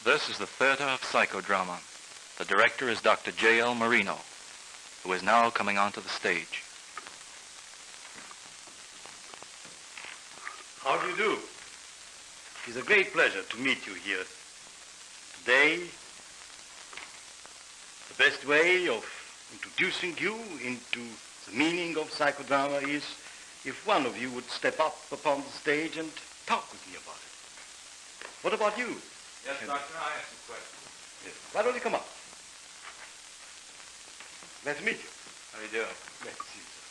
This is the theater of psychodrama. The director is Dr. J.L. Moreno, who is now coming onto the stage. How do you do? It's a great pleasure to meet you here. Today, the best way of introducing you into the meaning of psychodrama is if one of you would step up upon the stage and talk with me about it. What about you? Yes, Doctor, I have some questions. Yes. Why don't you come up? Nice to meet you. How do you do? Nice to see you, sir.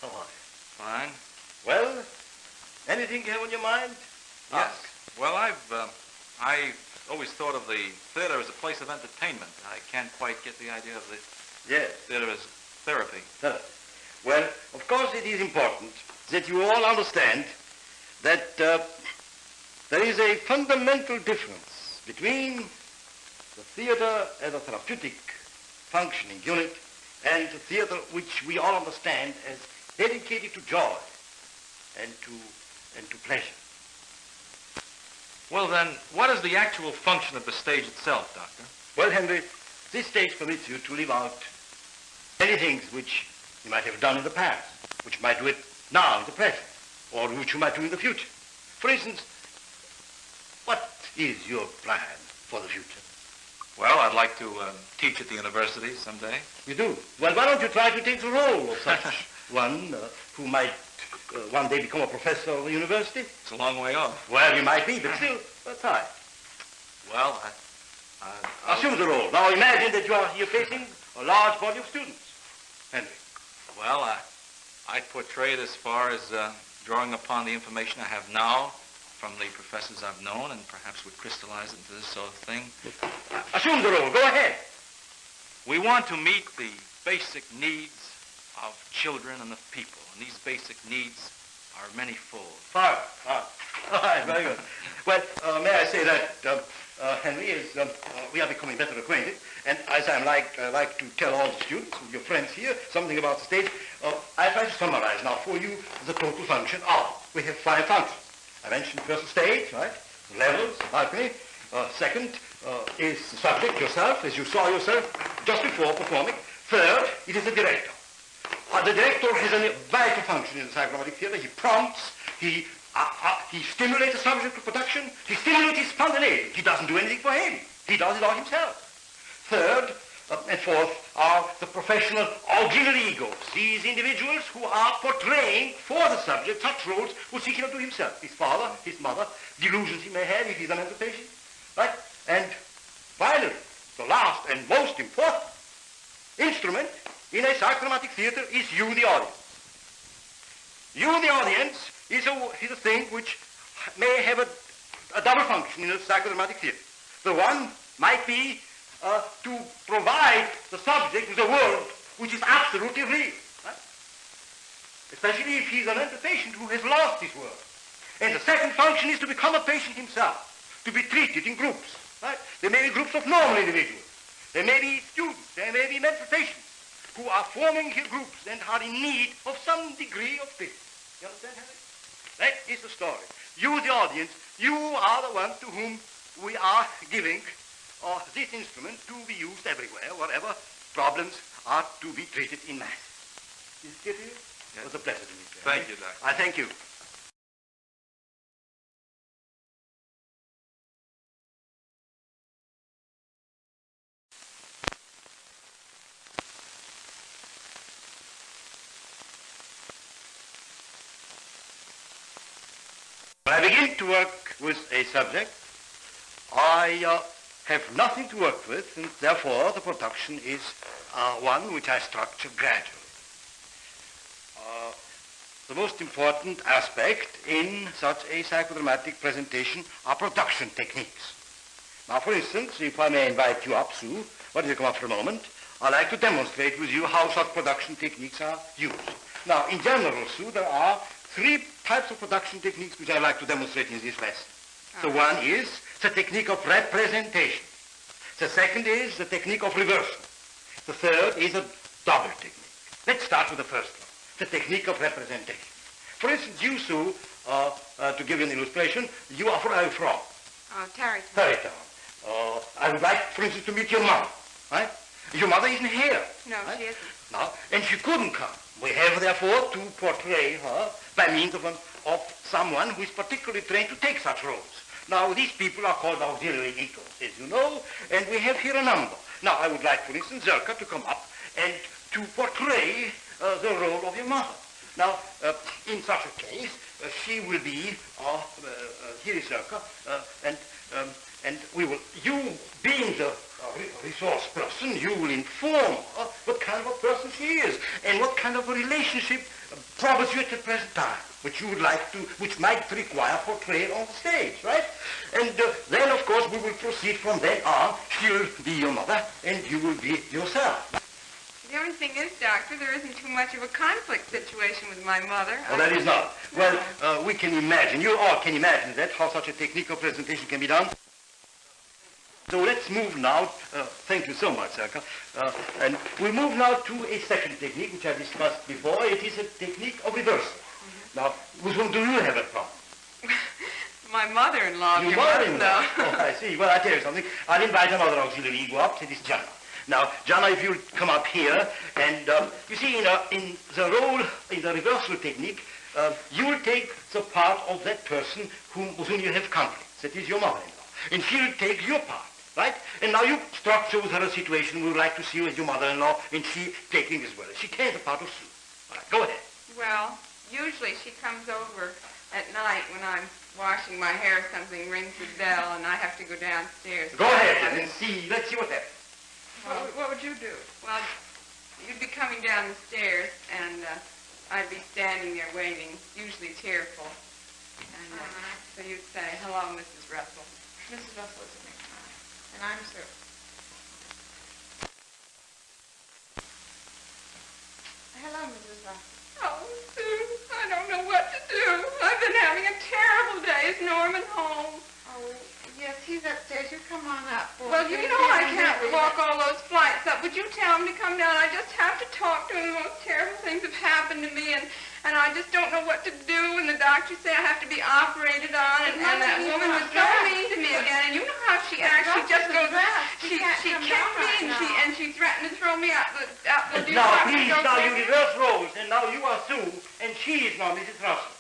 How are you? Fine. Well, anything you have on your mind? Yes. Well, I've always thought of the theater as a place of entertainment. I can't quite get the idea of the theater as therapy. Well, of course it is important that you all understand that there is a fundamental difference between the theater as a therapeutic functioning unit and the theater which we all understand as dedicated to joy and to pleasure. Well, then, what is the actual function of the stage itself, Doctor? Well, Henry, this stage permits you to live out many things which you might have done in the past, which you might do it now in the present, or which you might do in the future. For instance, what is your plan for the future? Well, I'd like to teach at the university someday. You do? Well, why don't you try to take the role of such one who might one day become a professor of the university? It's a long way off. Well, you might be, but still, try. Well, assume the role. Now imagine that you're facing a large body of students. Henry. Well, I'd portray it as far as drawing upon the information I have now from the professors I've known, and perhaps would crystallize it into this sort of thing. Assume the role. Go ahead. We want to meet the basic needs of children and of people, and these basic needs are manyfold. Fine. All right, very good. Well, may I say that, Henry, as we are becoming better acquainted, and as I like to tell all the students, your friends here, something about the stage, I try to summarize now for you the total function of. We have 5 functions. I mentioned first the stage, right? The levels, the balcony. Second is the subject, yourself, as you saw yourself just before performing. Third, it is the director. The director has a vital function in the psychodramatic theater. He prompts, he stimulates the subject to production, he stimulates his spontaneity. He doesn't do anything for him. He does it all himself. Third and fourth are the professional auxiliary egos, these individuals who are portraying for the subject such roles which he cannot do himself. His father, his mother, delusions he may have if he's a mental patient, right? And finally, the last and most important instrument in a psychodramatic theater is you, the audience. You, the audience, is a thing which may have a double function in a psychodramatic theater. The one might be to provide the subject with a world which is absolutely real, right? Especially if he's a mental patient who has lost his world. And the second function is to become a patient himself, to be treated in groups, right? There may be groups of normal individuals. There may be students, there may be mental patients who are forming groups and are in need of some degree of treatment. You understand, Henry? That is the story. You, the audience, you are the one to whom we are giving this instrument to be used everywhere, wherever problems are to be treated in mass. Is it clear to you? Yes. It was a pleasure to meet you. Thank you, Doctor. I thank you. When I begin to work with a subject, I have nothing to work with, and therefore the production is one which I structure gradually. The most important aspect in such a psychodramatic presentation are production techniques. Now, for instance, if I may invite you up, Sue, why don't you come up for a moment? I'd like to demonstrate with you how such production techniques are used. Now, in general, Sue, there are 3 types of production techniques which I'd like to demonstrate in this lesson. The one is the technique of representation. The second is the technique of reversal. The third is a double technique. Let's start with the first one, the technique of representation. For instance, you, Sue, to give you an illustration, you are from? Tarrytown. Tarrytown. I would like, for instance, to meet your mother, right? Your mother isn't here. No, right? she isn't. No, and she couldn't come. We have, therefore, to portray her by means of someone who is particularly trained to take such roles. Now, these people are called auxiliary egos, as you know, and we have here a number. Now, I would like, for instance, Zerka to come up and to portray the role of your mother. Now, in such a case, she will be, here is Zerka, and we will, you being the resource person, you will inform her what kind of a person she is and what kind of a relationship troubles you at the present time, which you would like to, which might require portrayal on the stage, right? And then, of course, we will proceed from then on. She'll be your mother and you will be yourself. The only thing is, Doctor, there isn't too much of a conflict situation with my mother. Well, that is not. Well, we can imagine, you all can imagine that, how such a technical presentation can be done. So let's move now, thank you so much, Zerka, and we move now to a second technique, which I discussed before. It is a technique of reversal. Now, which one do you have it from? My mother-in-law. Your mother-in-law? Oh, I see. Well, I'll tell you something. I'll invite another auxiliary ego up. It is Jana. Now, Jana, if you'll come up here, and you see, in the role, in the reversal technique, you will take the part of that person with whom you have conflicts. That is your mother-in-law. And she'll take your part. Right? And now you structure with her a situation we would like to see you as your mother-in-law, and she taking as well. She takes a part of Sue. All right, go ahead. Well, usually she comes over at night when I'm washing my hair, something rings the bell, and I have to go downstairs. Go ahead and see. Let's see what happens. Well, what would you do? Well, you'd be coming down the stairs, and I'd be standing there waiting, usually tearful. And so you'd say, "Hello, Mrs. Russell." Mrs. Russell is me. And I'm Sue. Hello, Mrs. Russell. Oh, Sue, I don't know what to do. I've been having a terrible day. Is Norman home? Oh, yes, he's upstairs. You come on up. Well, you know I can't walk all those flights up. Would you tell him to come down? I just have to talk to him. The most terrible things have happened to me, and I just don't know what to do. And the doctors say I have to be operated on, and that woman was so mean to me again. And you know how she acts. She just goes, she kicked me, and she threatened to throw me out the Now, please, now you reverse roles, and now you are Sue, and she is now Mrs. Russell.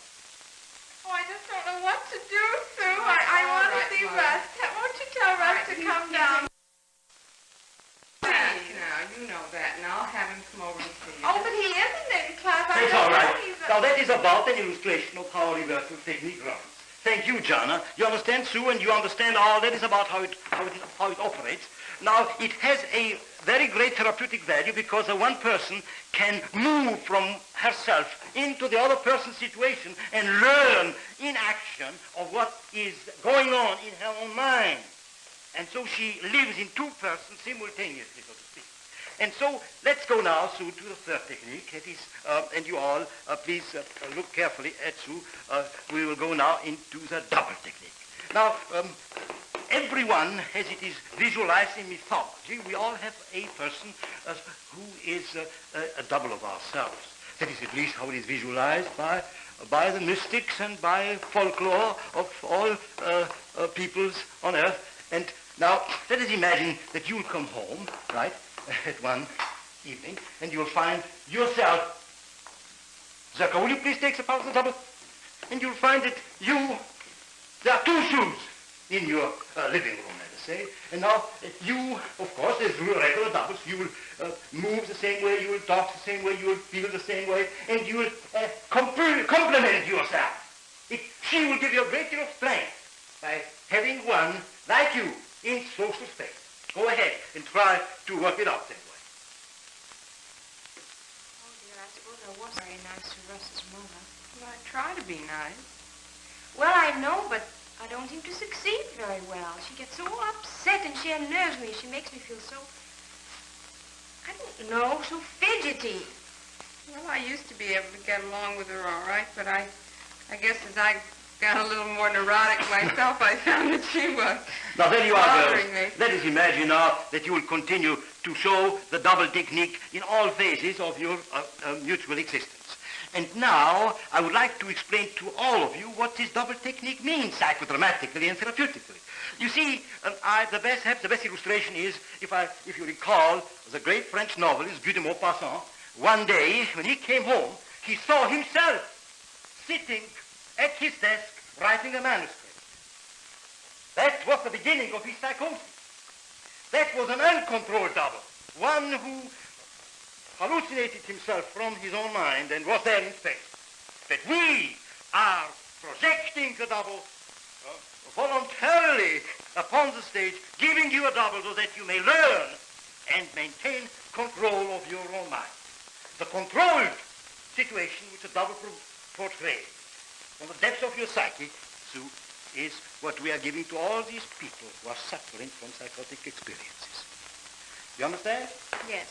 Oh, I just don't know what to do, Sue. I want to see Russ. Won't you tell Russ to come down? Now, you know that, and I'll have him come over and see you. Oh, but he isn't in class. That's all right. Now, that is about an illustration of how a reversal technique runs. Thank you, Jana. You understand, Sue, and you understand all. That is about how it operates. Now, it has a very great therapeutic value because one person can move from herself into the other person's situation and learn in action of what is going on in her own mind. And so she lives in two persons simultaneously, so to speak. And so let's go now, Sue, to the third technique. It is, and you all, please look carefully at Sue. We will go now into the double technique. Now, everyone, as it is visualized in mythology, we all have a person who is a double of ourselves. That is at least how it is visualized by the mystics and by folklore of all peoples on earth. And now, let us imagine that you'll come home, right, at one evening, and you'll find yourself. Zerka, will you please take the part of the double? And you'll find that there are two shoes in your living room, let us say. And now, you, of course, as regular doubles, you will move the same way, you will talk the same way, you will feel the same way, and you will complement yourself. She will give you a great deal of strength by having one like you in social space. Go ahead and try to work it out that way. Oh, dear, I suppose I was very nice to Russ's mother. Well, I try to be nice. Well, I know, but I don't seem to succeed very well. She gets so upset and she unnerves me. She makes me feel so, I don't know, so fidgety. Well, I used to be able to get along with her all right, but I guess as I got a little more neurotic myself, I found that she was Now, there you are, bothering girls. me. Let us imagine now that you will continue to show the double technique in all phases of your mutual existence. And now I would like to explain to all of you what this double technique means psychodramatically and therapeutically. You see, perhaps the best illustration is, if you recall, the great French novelist Guy de Maupassant. One day, when he came home, he saw himself sitting at his desk writing a manuscript. That was the beginning of his psychosis. That was an uncontrolled double, one who hallucinated himself from his own mind and was there in space. But we are projecting the double voluntarily upon the stage, giving you a double so that you may learn and maintain control of your own mind. The controlled situation which a double portrays from the depths of your psyche is what we are giving to all these people who are suffering from psychotic experiences. You understand? Yes.